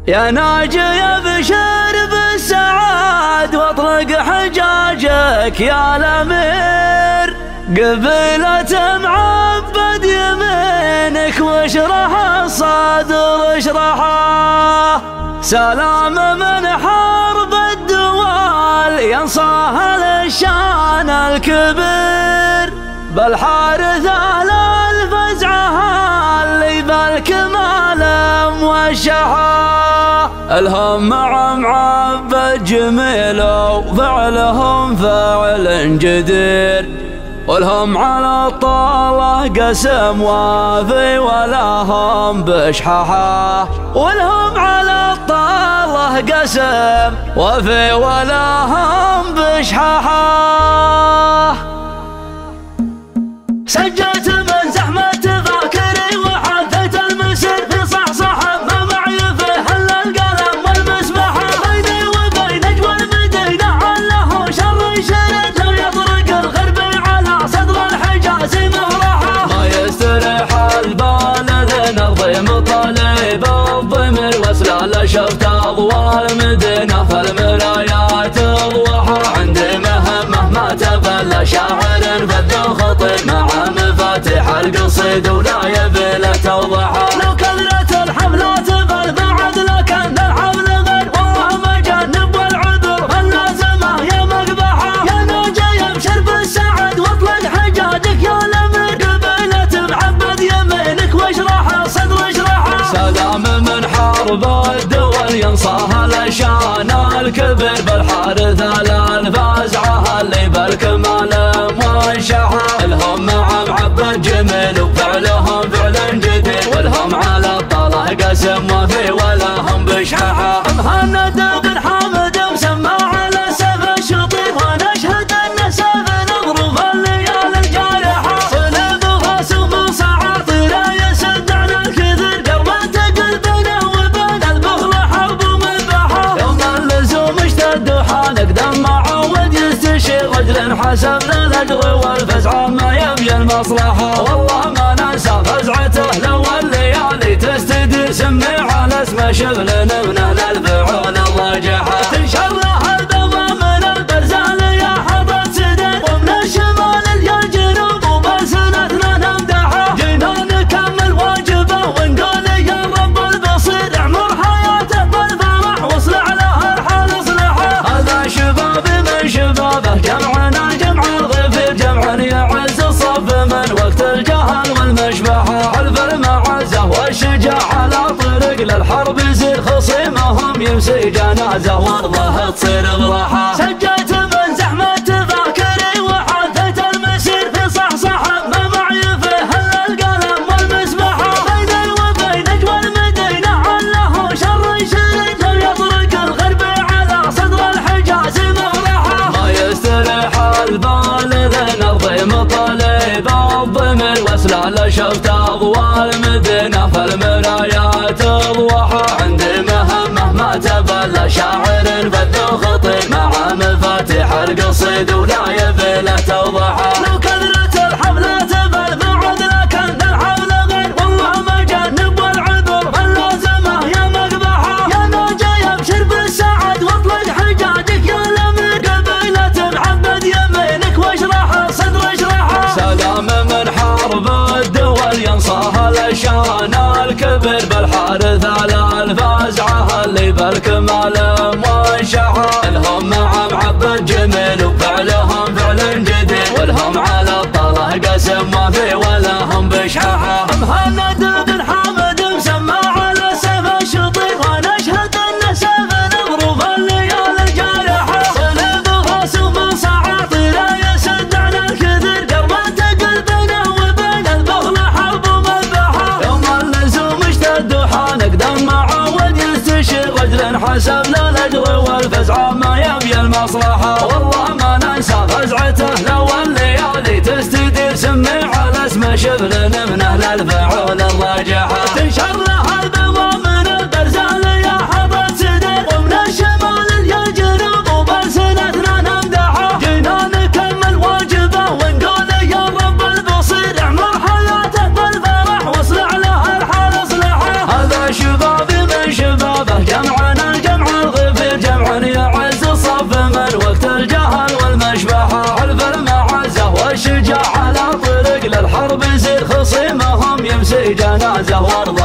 يا ناجي ابشر بالسعاد واطلق حجاجك يا الامير، قبيلة معبد يمينك واشرح الصدر اشرحه، سلام من حرب الدوال ينصاها للشان الكبير، بالحارث اهل الفزعه اللي بالكمال موشحه، الهم مع معبد جميل وفعلهم فعل جدير، والهم على الطالة قسم وافي ولا هم بشححه، والهم على الطالة قسم وافي ولا هم بشححه. سجلت من زحمة فاكري وحدث المسير في صحصحه، ما معي فيه الا القلم والمسبحه، بيني وبين اجوى المدينه عله شر شرد، لو يطرق الغربي على صدر الحجاز مفرحه، ما يستريح البال ذي نرضي مطالب الضمير، واسلال شفت اضواء المدينه فالمرايات اضواحه، عندي مهمه ما تبلى شاعر فذ خطيب مع مفاتيح القصيد ولا يبي له توضحه، لو كثرت الحفلات فالبعد لكن الحفل غير، والله ما جنب والعذر فاللازمه يا مقبحه، يا ناجي ابشر بالسعد واطلق حجاجك يا الامير، قبيلة معبد يمينك واشرحها صدر اشرحها، سلام من حرب الدول ينصاها لشان الكبير، بالحارث الفزعه اللي بالكمال موشحه، الهم مع معبد جميل وفعلهم فعل جديد، والهم على الطاله قسم وفي ولا هم بشححه، مهند بن حامد مسمى على سيف الشطير، ونشهد ان سيف نضرب الليالي الجارحه، صلب غاسم صعاطي لا يسد عن الكثير، دربت قلبنا وبين البخل حرب ومذبحه، يوم اللزوم اشتد وحالك دم عود يستشير، رجل حسبنا الاجر والفزعه ما يبي المصلحه، والله ما ننسى فزعته لو الليالي تستدير، سمي على اسمه شغل من اهل الفعول الراجحه، تنشر لها البضا من البرزال يا حضر سدير، ومن الشمال الى الجنوب وبلسنتنا نمدحه، جينا نكمل واجبه ونقول يا رب البصير، اعمر حياته بالفرح واصلح لها الحال اصلحه، هذا شبابي من شبابه جمعنا جمع الغفير، جمع يعز الصف من وقت الجهل والمشبحه، حلف المعزه والشجاع على طريق للحرب يزير، خصيمهم يمسي جنازه وارضه تصير براحه، سجلت من زحمه فاكري وحدث المسير في صحصحه، ما معي فيه الا القلم والمسبحه، بيني وبين اجوى المدينه عله شر شرد، لو يطرق الغربي على صدر الحجاز مفرحه، ما يستريح البال ذي نرضي مطالب الضمير، واسلال شفت اضواء المدينه فالمرايات اضواحه، عندي مهمه ما تبلى شاعر فذ خطيب مع مفاتيح القصيد ولا يبي له توضحه، لو كثرت الحفلات فالبعد لكن الحفل غير، والله ما جنب والعذر فاللازمه يا مقبحه، يا ناجي ابشر بالسعد واطلق حجاجك يا الامير، قبيلة معبد يمينك واشرحها صدر اشرحها، سلام من حرب الدول ينصاها لشان الكبير، بالحارث الفزعه اللي بالكمال موشحه، الهم مع معبد جميل وفعلهم فعل جديد، والهم على الطاله قسم وفي ولا هم بشححه، مهند بن حامد مسمى على سيف الشطير، ونشهد ان سيف نضرب الليالي الجارحه، صلب غاسم صعاطي لا يسد عن الكثير، دربت قلبنا وبين البخل حرب ومذبحه، يوم اللزوم اشتد وحالك دم عود يستشير، رجل حسبنا الاجر والفزعه ما يبي المصلحه، والله ما ننسى فزعته لو الليالي تستدير، سمي على اسمه شغل من اهل الفعول الراجحه، تنشر لها البضا من البرزال يا حضر سدير، ومن الشمال الى الجنوب وبلسنتنا نمدحه، جينا نكمل واجبه ونقول يا رب البصير، اعمر حياته بالفرح واصلح لها الحال اصلحه، هذا شبابي من شبابه على طريق للحرب يصير خصيمهم يمسي جنازه وارض